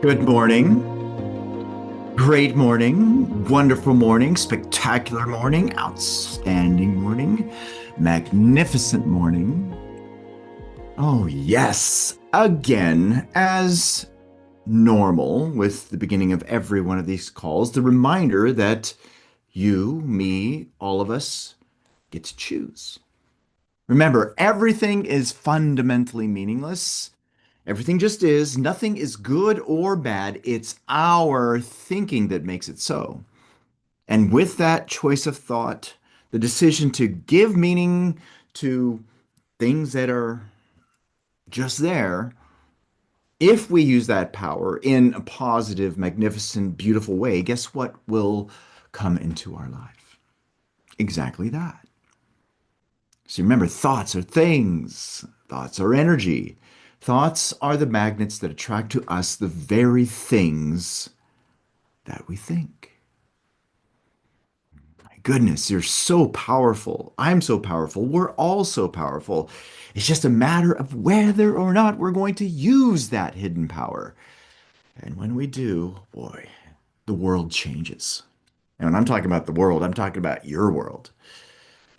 Good morning. Great morning. Wonderful morning. Spectacular morning. Outstanding morning. Magnificent morning. Oh, yes. Again, as normal with the beginning of every one of these calls, the reminder that you, me, all of us get to choose. Remember, everything is fundamentally meaningless. Everything just is. Nothing is good or bad. It's our thinking that makes it so. And with that choice of thought, the decision to give meaning to things that are just there, if we use that power in a positive, magnificent, beautiful way, guess what will come into our life? Exactly that. So remember, thoughts are things, thoughts are energy. Thoughts are the magnets that attract to us the very things that we think. My goodness, you're so powerful. I'm so powerful. We're all so powerful. It's just a matter of whether or not we're going to use that hidden power. And when we do, boy, the world changes. And when I'm talking about the world, I'm talking about your world.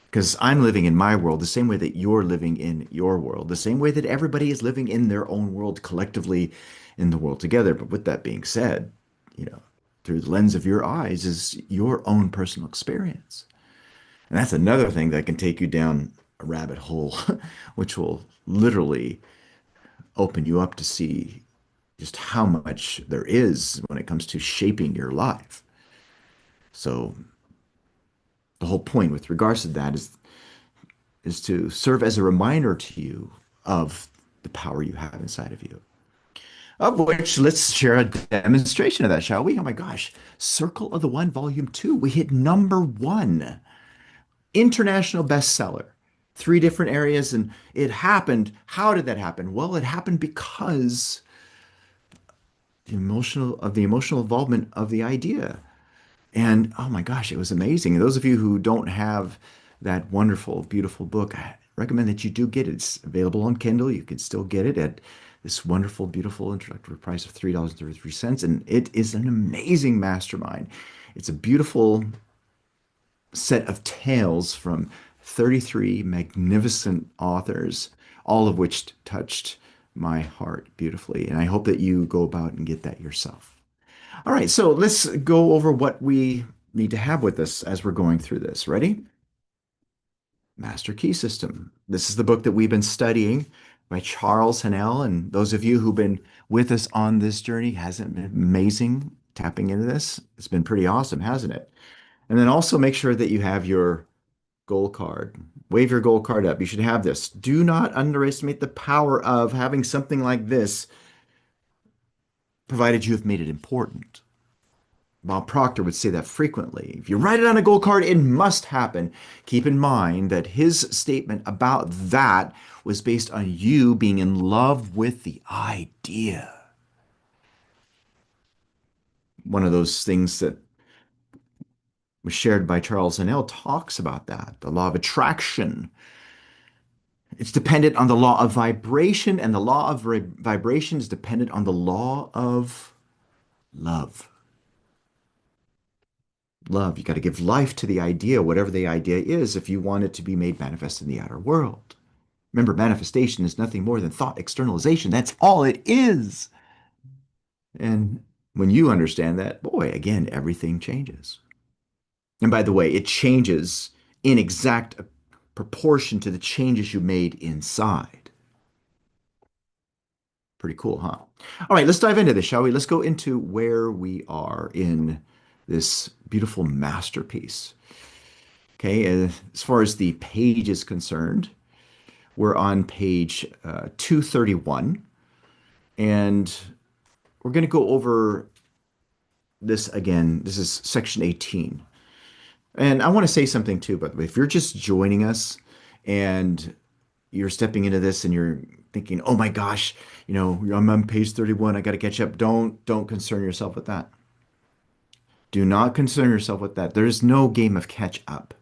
Because I'm living in my world the same way that you're living in your world, the same way that everybody is living in their own world collectively in the world together. But with that being said, you know, through the lens of your eyes is your own personal experience. And that's another thing that can take you down a rabbit hole, which will literally open you up to see just how much there is when it comes to shaping your life. So the whole point with regards to that is to serve as a reminder to you of the power you have inside of you. Of which, let's share a demonstration of that, shall we? Oh my gosh. Circle of the One, Volume 2. We hit number one. International bestseller. Three different areas, and it happened. How did that happen? Well, it happened because the emotional involvement of the idea. And oh my gosh, it was amazing. And those of you who don't have that wonderful, beautiful book, I recommend that you do get it. It's available on Kindle. You can still get it at this wonderful, beautiful introductory price of $3.33. And it is an amazing mastermind. It's a beautiful set of tales from 33 magnificent authors, all of which touched my heart beautifully. And I hope that you go about and get that yourself. All right, so let's go over what we need to have with us as we're going through this. Ready? Master Key System. This is the book that we've been studying by Charles Haanel. And those of you who've been with us on this journey, hasn't it been amazing tapping into this? It's been pretty awesome, hasn't it? And then also make sure that you have your goal card. Wave your goal card up. You should have this. Do not underestimate the power of having something like this, provided you have made it important. Bob Proctor would say that frequently. If you write it on a goal card, it must happen. Keep in mind that his statement about that was based on you being in love with the idea. One of those things that was shared by Charles Haanel talks about that, the law of attraction. It's dependent on the law of vibration, and the law of vibration is dependent on the law of love. Love. You got to give life to the idea, whatever the idea is, if you want it to be made manifest in the outer world. Remember, manifestation is nothing more than thought externalization. That's all it is. And when you understand that, boy, again, everything changes. And by the way, it changes in exact proportion to the changes you made inside. Pretty cool, huh? All right, let's dive into this, shall we? Let's go into where we are in this beautiful masterpiece. Okay, as far as the page is concerned, we're on page 231, and we're going to go over this again. This is section 18. And I want to say something too, but if you're just joining us and you're stepping into this and you're thinking, "Oh my gosh, I'm on page 31, I got to catch up." Don't concern yourself with that. Do not concern yourself with that. There's no game of catch up.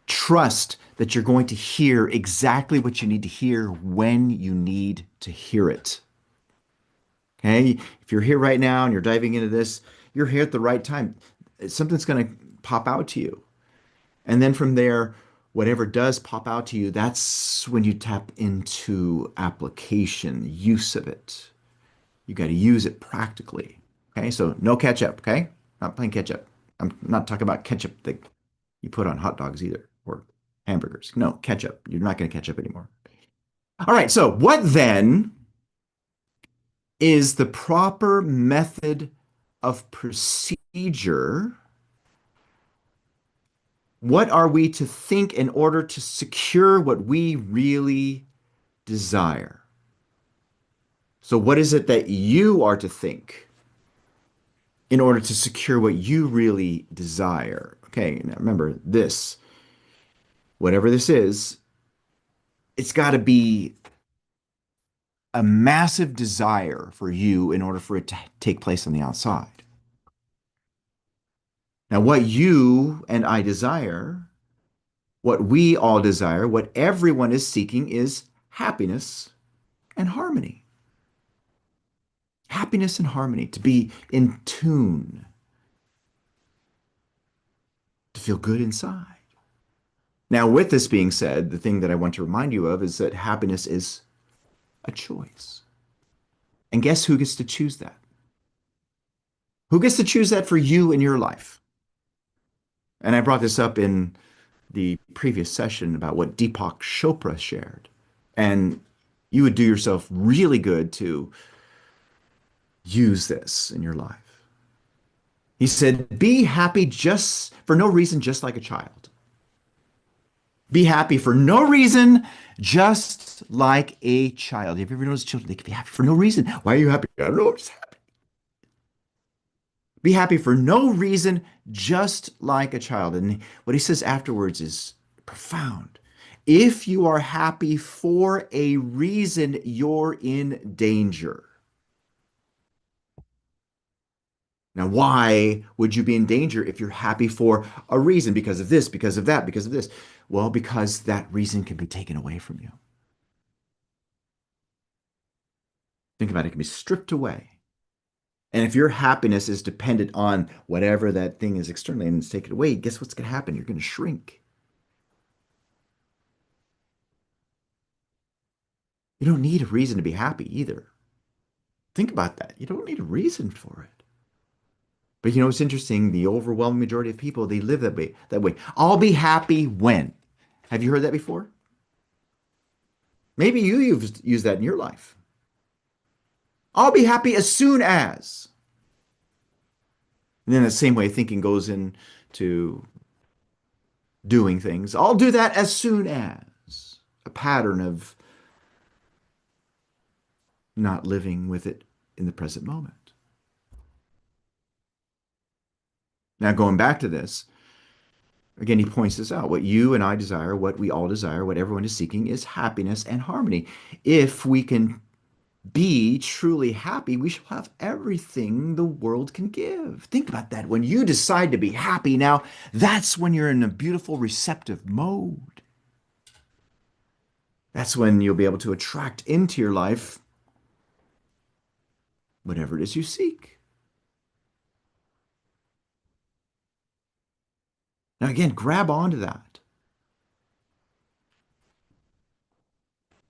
Trust that you're going to hear exactly what you need to hear when you need to hear it. Okay. If you're here right now and you're diving into this, you're here at the right time. Something's going to pop out to you. And then from there, whatever does pop out to you, that's when you tap into application, use of it. You got to use it practically. Okay. So no ketchup. Okay. Not playing ketchup. I'm not talking about ketchup that you put on hot dogs either or hamburgers. No, ketchup. You're not going to ketchup anymore. All right. So what then is the proper method of procedure? What are we to think in order to secure what we really desire? So, what is it that you are to think in order to secure what you really desire? Okay, now remember this, whatever this is, it's got to be a massive desire for you in order for it to take place on the outside. Now, what you and I desire, what we all desire, what everyone is seeking is happiness and harmony. Happiness and harmony, to be in tune, to feel good inside. Now, with this being said, the thing that I want to remind you of is that happiness is a choice. And guess who gets to choose that? Who gets to choose that for you in your life? And I brought this up in the previous session about what Deepak Chopra shared. And you would do yourself really good to use this in your life. He said, be happy just for no reason, just like a child. Be happy for no reason, just like a child. Have you ever noticed children? They can be happy for no reason. Why are you happy? I don't know, I'm just happy. Be happy for no reason, just like a child. And what he says afterwards is profound. If you are happy for a reason, you're in danger. Now, why would you be in danger if you're happy for a reason? Because of this, because of that, because of this. Well, because that reason can be taken away from you. Think about it, it can be stripped away. And if your happiness is dependent on whatever that thing is externally and it's taken away, guess what's going to happen? You're going to shrink. You don't need a reason to be happy either. Think about that. You don't need a reason for it. But you know, it's interesting. The overwhelming majority of people, they live that way, that way. I'll be happy when. Have you heard that before? Maybe you've used that in your life. I'll be happy as soon as. And then the same way thinking goes into doing things. I'll do that as soon as. A pattern of not living with it in the present moment. Now, going back to this, again, he points this out. What you and I desire, what we all desire, what everyone is seeking is happiness and harmony. If we can be truly happy, we shall have everything the world can give. Think about that. When you decide to be happy now, that's when you're in a beautiful receptive mode. That's when you'll be able to attract into your life whatever it is you seek. Now, again, grab onto that.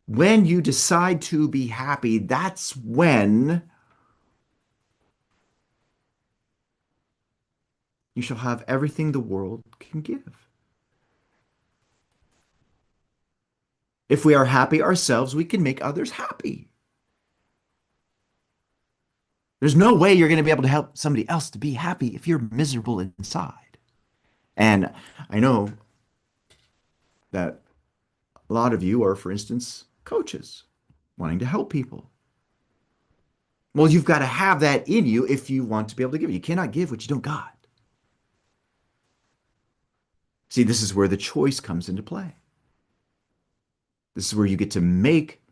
When you decide to be happy, that's when you shall have everything the world can give. If we are happy ourselves, we can make others happy. There's no way you're going to be able to help somebody else to be happy if you're miserable inside. And I know that a lot of you are, for instance, coaches wanting to help people. Well, you've got to have that in you if you want to be able to give. You cannot give what you don't got. See, this is where the choice comes into play. This is where you get to make